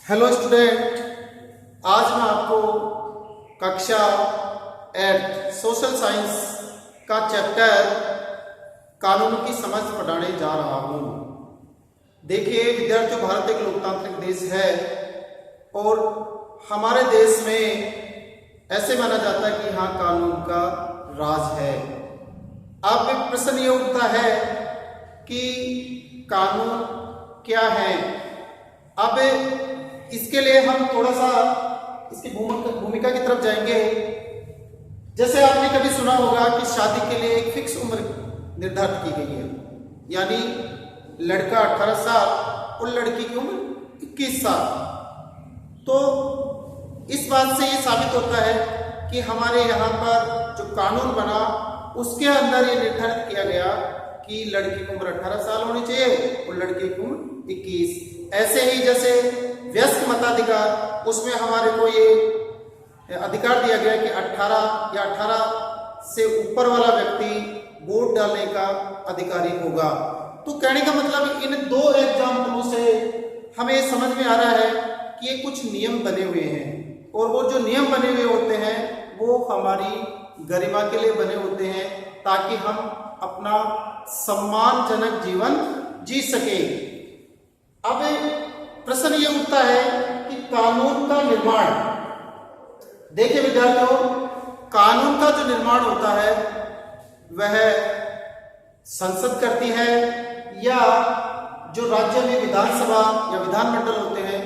Hello student, आज मैं आपको कक्षा 8 सोशल साइंस का चैप्टर कानून की समझ पढ़ाने जा रहा हूँ। देखिए विद्यार्थियों, भारत एक लोकतांत्रिक देश है और हमारे देश में ऐसे माना जाता है कि यहाँ कानून का राज है। अब एक प्रश्न ये उठता है कि कानून क्या है। अब इसके लिए हम थोड़ा सा इसकी भूमिका की तरफ जाएंगे। जैसे आपने कभी सुना होगा कि शादी के लिए एक फिक्स उम्र निर्धारित की गई है, यानी लड़का 18 साल और लड़की की उम्र 21 साल। तो इस बात से ये साबित होता है कि हमारे यहाँ पर जो कानून बना उसके अंदर ये निर्धारित किया गया कि लड़की की उम्र 18 साल होनी चाहिए और लड़के की उम्र 21। ऐसे ही जैसे वयस्क मताधिकार, उसमें हमारे को ये अधिकार दिया गया कि 18 या 18 से ऊपर वाला व्यक्ति वोट डालने का अधिकारी होगा। तो कहने का मतलब इन दो एग्जाम्पलों से हमें समझ में आ रहा है कि ये कुछ नियम बने हुए हैं और वो जो नियम बने हुए होते हैं वो हमारी गरिमा के लिए बने होते हैं ताकि हम अपना सम्मानजनक जीवन जी सके। अब प्रश्न ये उठता है कि कानून का निर्माण, देखिए विद्यार्थियों, कानून का जो निर्माण होता है वह संसद करती है या जो राज्य में विधानसभा या विधानमंडल होते हैं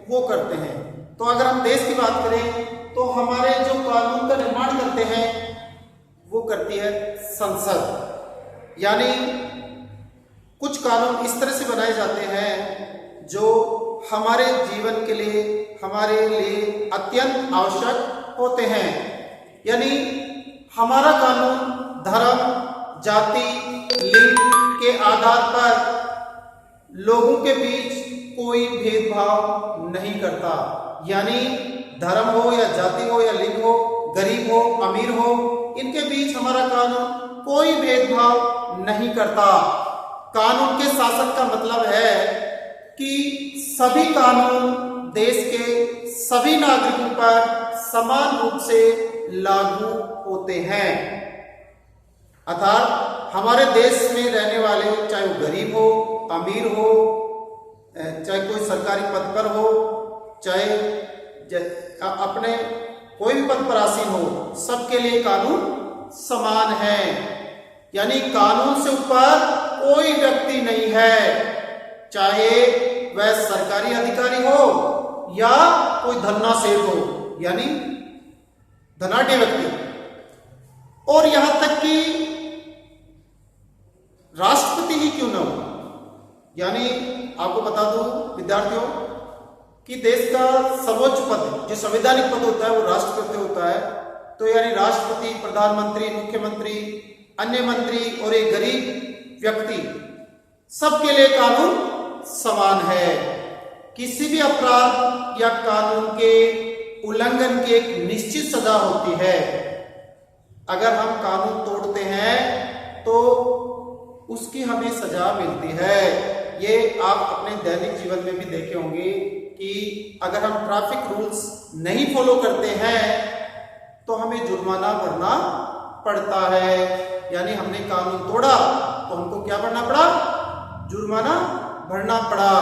वो करते हैं। तो अगर हम देश की बात करें तो हमारे जो कानून का निर्माण करते हैं वो करती है संसद। यानी कुछ कानून इस तरह से बनाए जाते हैं जो हमारे जीवन के लिए, हमारे लिए अत्यंत आवश्यक होते हैं। यानी हमारा कानून धर्म, जाति, लिंग के आधार पर लोगों के बीच कोई भेदभाव नहीं करता। यानी धर्म हो या जाति हो या लिंग हो, गरीब हो, अमीर हो, इनके बीच हमारा कानून कोई भेदभाव नहीं करता। कानून के शासन का मतलब है कि सभी कानून देश के सभी नागरिकों पर समान रूप से लागू होते हैं। अर्थात हमारे देश में रहने वाले, चाहे वो गरीब हो, अमीर हो, चाहे कोई सरकारी पद पर हो, चाहे अपने कोई भी पद पर आसीन हो, सबके लिए कानून समान है। यानी कानून से ऊपर कोई व्यक्ति नहीं है, चाहे वह सरकारी अधिकारी हो या कोई धन्ना सेठ हो, यानी धनाढ्य व्यक्ति। और यहां तक कि राष्ट्रपति ही क्यों न हो। यानी आपको बता दूं विद्यार्थियों कि देश का सर्वोच्च पद, जो संवैधानिक पद होता है, वो राष्ट्रपति होता है। तो यानी राष्ट्रपति, प्रधानमंत्री, मुख्यमंत्री, अन्य मंत्री और एक गरीब व्यक्ति, सबके लिए कानून समान है। किसी भी अपराध या कानून के उल्लंघन की एक निश्चित सजा होती है। अगर हम कानून तोड़ते हैं तो उसकी हमें सजा मिलती है। ये आप अपने दैनिक जीवन में भी देखे होंगे कि अगर हम ट्रैफिक रूल्स नहीं फॉलो करते हैं तो हमें जुर्माना भरना पड़ता है। यानी हमने कानून तोड़ा तो हमको क्या भरना पड़ा? जुर्माना भरना पड़ा।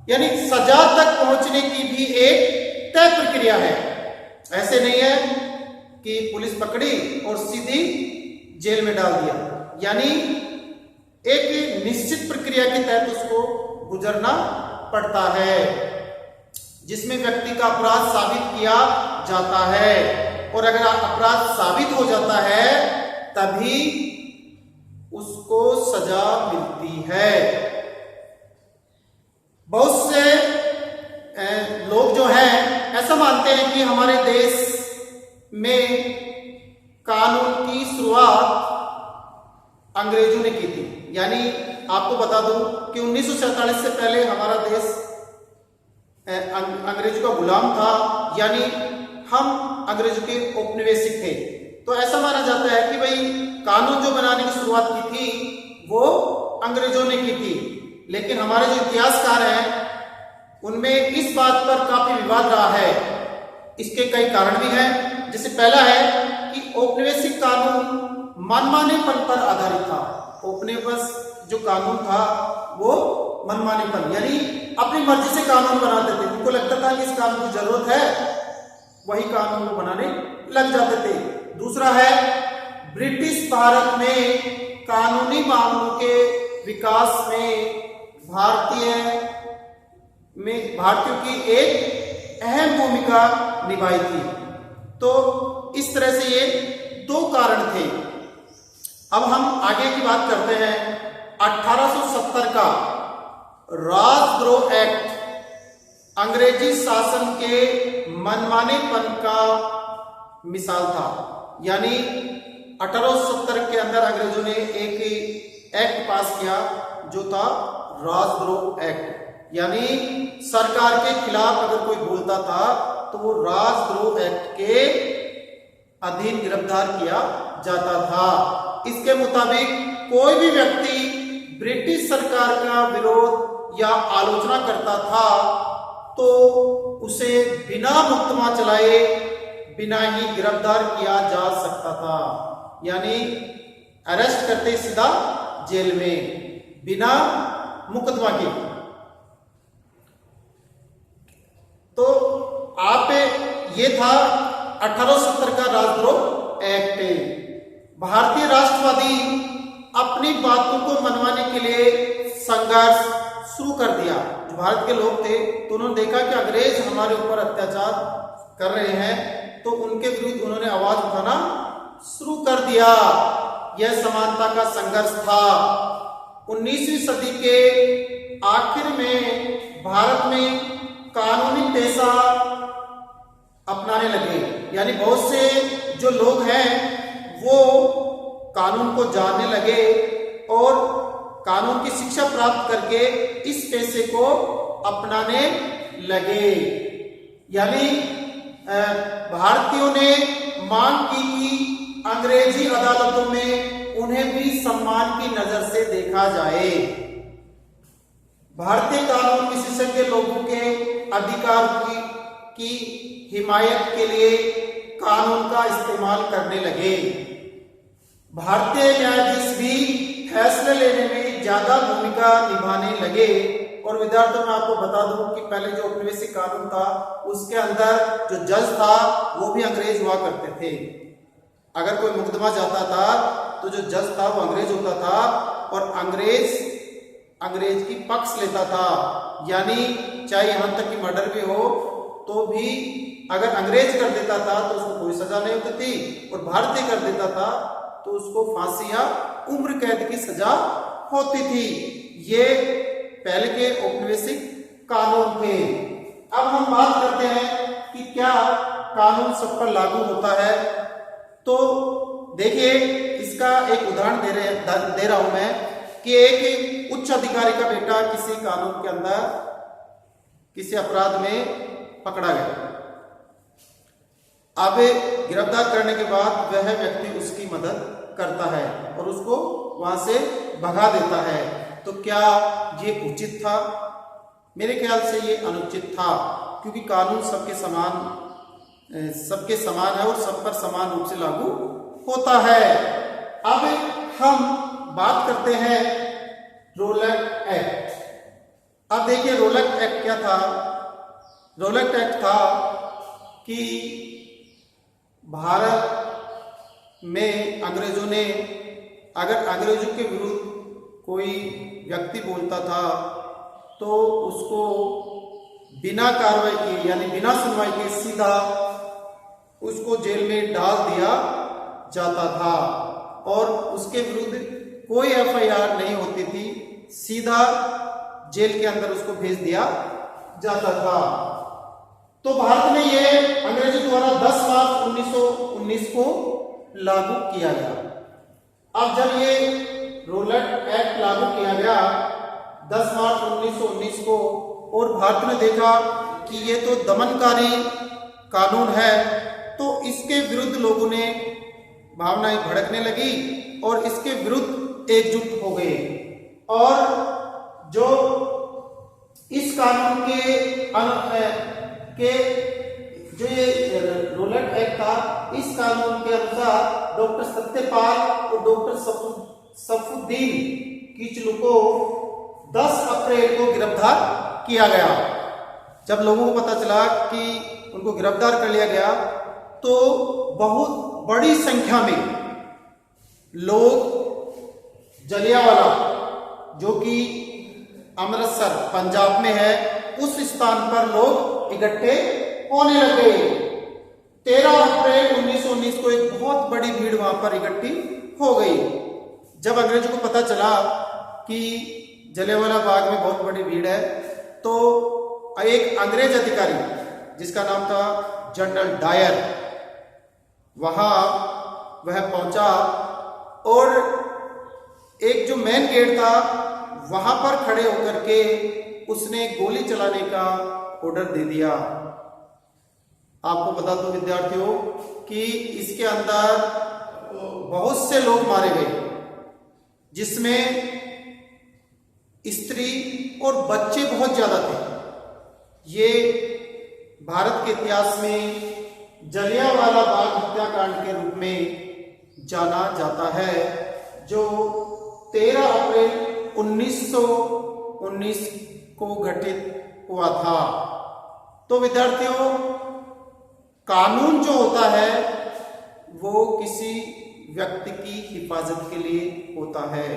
यानी सजा तक पहुंचने की भी एक तय प्रक्रिया है। ऐसे नहीं है कि पुलिस पकड़ी और सीधी जेल में डाल दिया। यानी एक निश्चित प्रक्रिया के तहत उसको गुजरना पड़ता है, जिसमें व्यक्ति का अपराध साबित किया जाता है। और अगर अपराध साबित हो जाता है तभी उसको सजा मिलती है। बहुत से लोग जो हैं ऐसा मानते हैं कि हमारे देश में कानून की शुरुआत अंग्रेजों ने की थी। यानी आपको बता दूं कि 1947 से पहले हमारा देश अंग्रेजों का गुलाम था। यानी हम अंग्रेजों के औपनिवेशिक थे। तो ऐसा माना जाता है कि भाई कानून जो बनाने की शुरुआत की थी वो अंग्रेजों ने की थी। लेकिन हमारे जो इतिहासकार हैं उनमें इस बात पर काफी विवाद रहा है। इसके कई कारण भी हैं। जैसे पहला है कि औपनिवेशिक कानून मनमानेपन पर आधारित था। औपनिवेशिक जो कानून था वो मनमानेपन यानी अपनी मर्जी से कानून बनाते थे। उनको लगता था कि इस कानून की जरूरत है, वही कानून को बनाने लग जाते थे। दूसरा है ब्रिटिश भारत में कानूनी मामलों के विकास में भारतीयों की एक अहम भूमिका निभाई थी। तो इस तरह से ये दो कारण थे। अब हम आगे की बात करते हैं। 1870 का राजद्रोह एक्ट अंग्रेजी शासन के मनमानेपन का मिसाल था। यानी 1870 के अंदर अंग्रेजों ने एक एक्ट पास किया जो था राजद्रोह एक्ट। यानी सरकार के खिलाफ अगर कोई बोलता था तो वो राजद्रोह एक्ट के अधीन गिरफ्तार किया जाता था। इसके मुताबिक कोई भी व्यक्ति ब्रिटिश सरकार का विरोध या आलोचना करता था तो उसे बिना मुकदमा चलाए बिना ही गिरफ्तार किया जा सकता था। यानी अरेस्ट करते सीधा जेल में बिना मुकदमा के। तो आप ये था 1870 का राजद्रोह एक्ट। भारतीय राष्ट्रवादी अपनी बातों को मनवाने के लिए संघर्ष शुरू कर दिया। जो भारत के लोग थे तो उन्होंने देखा कि अंग्रेज हमारे ऊपर अत्याचार कर रहे हैं, तो उनके विरुद्ध उन्होंने आवाज उठाना शुरू कर दिया। यह समानता का संघर्ष था। 19वीं सदी के आखिर में भारत में कानूनी पेशा अपनाने लगे। यानी बहुत से जो लोग हैं वो कानून को जानने लगे और कानून की शिक्षा प्राप्त करके इस पेशे को अपनाने लगे। यानी भारतीयों ने मांग की कि अंग्रेजी अदालतों में उन्हें भी सम्मान की नजर से देखा जाए। भारतीय कानून विशेषज्ञ लोगों के अधिकार की हिमायत के लिए कानून का इस्तेमाल करने लगे। भारतीय न्यायाधीश भी फैसले लेने में ज्यादा भूमिका निभाने लगे। और विद्यार्थियों, मैं आपको बता दूं कि पहले जो औपनिवेशिक कानून था उसके अंदर जो जज था वो भी अंग्रेज हुआ करते थे। अगर कोई मुकदमा जाता था तो जो जज था वो अंग्रेज होता था और अंग्रेज की पक्ष लेता था। यानी चाहे यहां तक कि मर्डर भी हो तो भी अगर अंग्रेज कर देता था तो उसको कोई सजा नहीं होती थी, और भारतीय कर देता था तो उसको फांसी या उम्र कैद की सजा होती थी। ये पहले के औपनिवेशिक कानून थे। अब हम बात करते हैं कि क्या कानून सब पर लागू होता है। तो देखिए, इसका एक उदाहरण दे रहा हूं मैं कि एक उच्च अधिकारी का बेटा किसी कानून के अंदर किसी अपराध में पकड़ा गया। अब गिरफ्तार करने के बाद वह व्यक्ति उसकी मदद करता है और उसको वहां से भगा देता है। तो क्या ये उचित था? मेरे ख्याल से ये अनुचित था, क्योंकि कानून सबके समान है और सब पर समान रूप से लागू होता है। अब हम बात करते हैं रोलक एक्ट। अब देखिए, रोलक एक्ट क्या था? रोलक एक्ट था कि भारत में अंग्रेजों ने अगर अंग्रेजों के विरुद्ध कोई व्यक्ति बोलता था तो उसको बिना कार्रवाई किए यानी बिना सुनवाई के सीधा उसको जेल में डाल दिया जाता था और उसके विरुद्ध कोई एफआईआर नहीं होती थी, सीधा जेल के अंदर उसको भेज दिया जाता था। तो भारत में ये अंग्रेजों द्वारा 10 मार्च 1919 को लागू किया गया। अब जब ये रोलक एक्ट लागू किया गया 10 मार्च 1919 को, और भारत ने देखा कि ये तो दमनकारी कानून है, तो इसके विरुद्ध लोगों ने भावनाएं भड़कने लगी और इसके विरुद्ध एकजुट हो गए। और जो इस कानून के जो ये रोलेट एक्ट था, इस कानून के अनुसार डॉक्टर सत्यपाल और डॉक्टर सफुद्दीन किचलू को 10 अप्रैल को गिरफ्तार किया गया। जब लोगों को पता चला कि उनको गिरफ्तार कर लिया गया तो बहुत बड़ी संख्या में लोग जलियांवाला, जो कि अमृतसर पंजाब में है, उस स्थान पर लोग इकट्ठे होने लगे। 13 अप्रैल 1919 को एक बहुत बड़ी भीड़ वहां पर इकट्ठी हो गई। जब अंग्रेजों को पता चला कि जलियांवाला बाग में बहुत बड़ी भीड़ है, तो एक अंग्रेज अधिकारी जिसका नाम था जनरल डायर, वहां वह पहुंचा और एक जो मेन गेट था वहां पर खड़े होकर के उसने गोली चलाने का ऑर्डर दे दिया। आपको बता दो विद्यार्थियों कि इसके अंदर बहुत से लोग मारे गए, जिसमें स्त्री और बच्चे बहुत ज्यादा थे। ये भारत के इतिहास में जलियांवाला बाग हत्याकांड के रूप में जाना जाता है, जो 13 अप्रैल 1919 को घटित हुआ था। तो विद्यार्थियों, कानून जो होता है वो किसी व्यक्ति की हिफाजत के लिए होता है,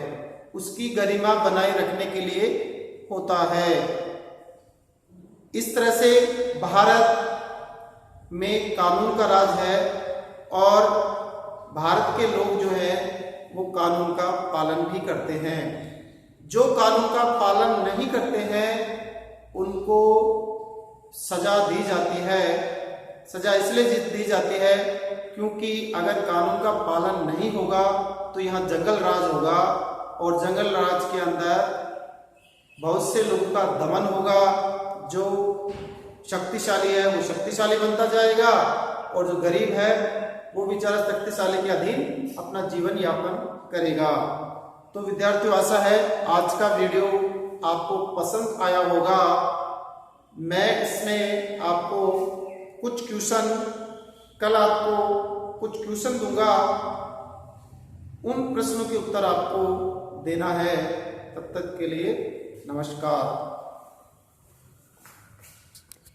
उसकी गरिमा बनाए रखने के लिए होता है। इस तरह से भारत में कानून का राज है और भारत के लोग जो है वो कानून का पालन भी करते हैं। जो कानून का पालन नहीं करते हैं उनको सजा दी जाती है। सजा इसलिए दी जाती है क्योंकि अगर कानून का पालन नहीं होगा तो यहाँ जंगल राज होगा और जंगल राज के अंदर बहुत से लोगों का दमन होगा। जो शक्तिशाली है वो शक्तिशाली बनता जाएगा और जो गरीब है वो बेचारा शक्तिशाली के अधीन अपना जीवन यापन करेगा। तो विद्यार्थियों, आशा है आज का वीडियो आपको पसंद आया होगा। मैं इसमें आपको कुछ क्वेश्चन, कल आपको कुछ क्वेश्चन दूंगा, उन प्रश्नों के उत्तर आपको देना है। तब तक के लिए नमस्कार।